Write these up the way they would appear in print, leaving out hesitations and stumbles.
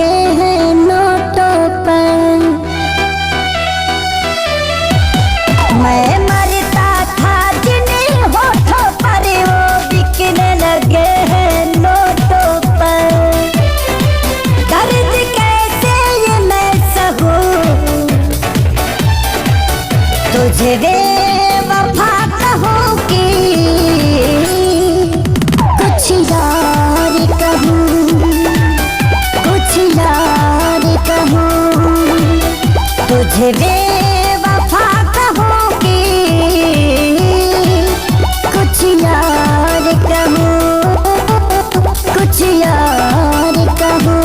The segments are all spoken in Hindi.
लगे हैं नोटों पर। मैं मरता था जिन्हीं होठों पर, वो बिकने लगे हैं नोटों पर। दर्द कैसे ये मैं सहूं, तुझे बेवफा कहूं कि कुछ यार कहूं, कुछ यार कहूं, तुझे बेवफा कहूं कि कुछ यार कहूं, कुछ यार कहूं।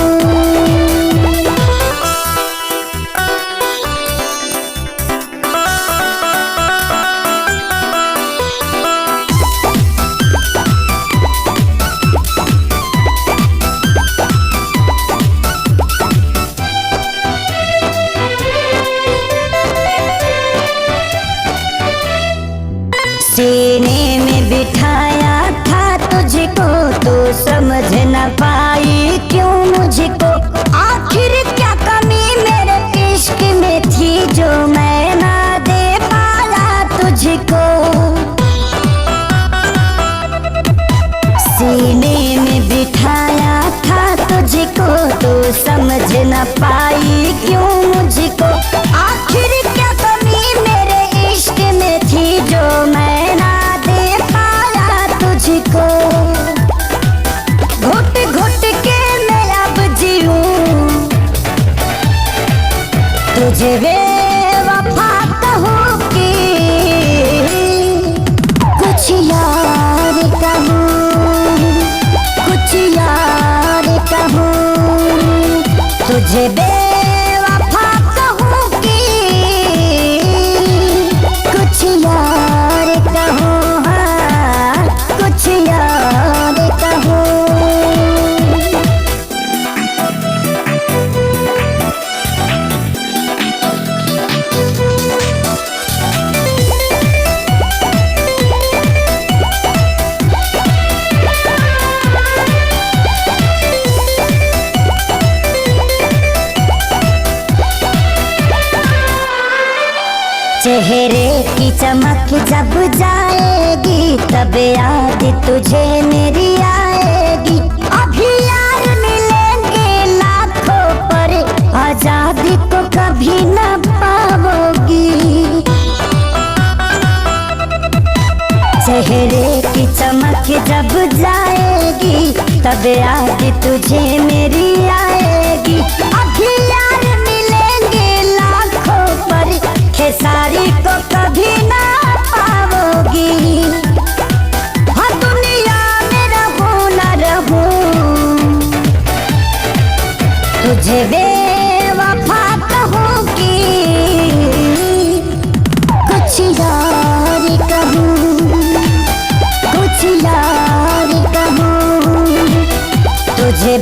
सीने में बिठाया था तुझको, तो समझ न पाई क्यों मुझको। आखिर क्या कमी मेरे इश्क में थी जो मैं ना दे पाया तुझको। सीने में बिठाया था तुझको, तो समझ न पाई क्यों मुझको। आखिर क्या कमी मेरे इश्क में थी जो मैं ना दे पाया तुझको। घुट घुट के मैं अब जीऊं, तुझे बेवफा कहूं कि कुछ यार कहूं, कुछ यार कहूं, तुझे बेवफा कहूं कि कुछ यार कहूं, हाँ, कुछ यार कहूं। चेहरे की चमक जब जाएगी, तब याद तुझे मेरी आएगी। अभी यार मिलेंगे लाखों पर, आजादी को कभी न पाओगी। चेहरे की चमक जब जाएगी, तब याद तुझे मेरी आएगी। अभी यार मिलेंगे लाखों पर, खेसारी को कभी ना पाओगी। हर दुनिया में रहूं न रहूं, तुझे बेवफा कहूं कि कुछ यार कहूं, कुछ यार कहूं, तुझे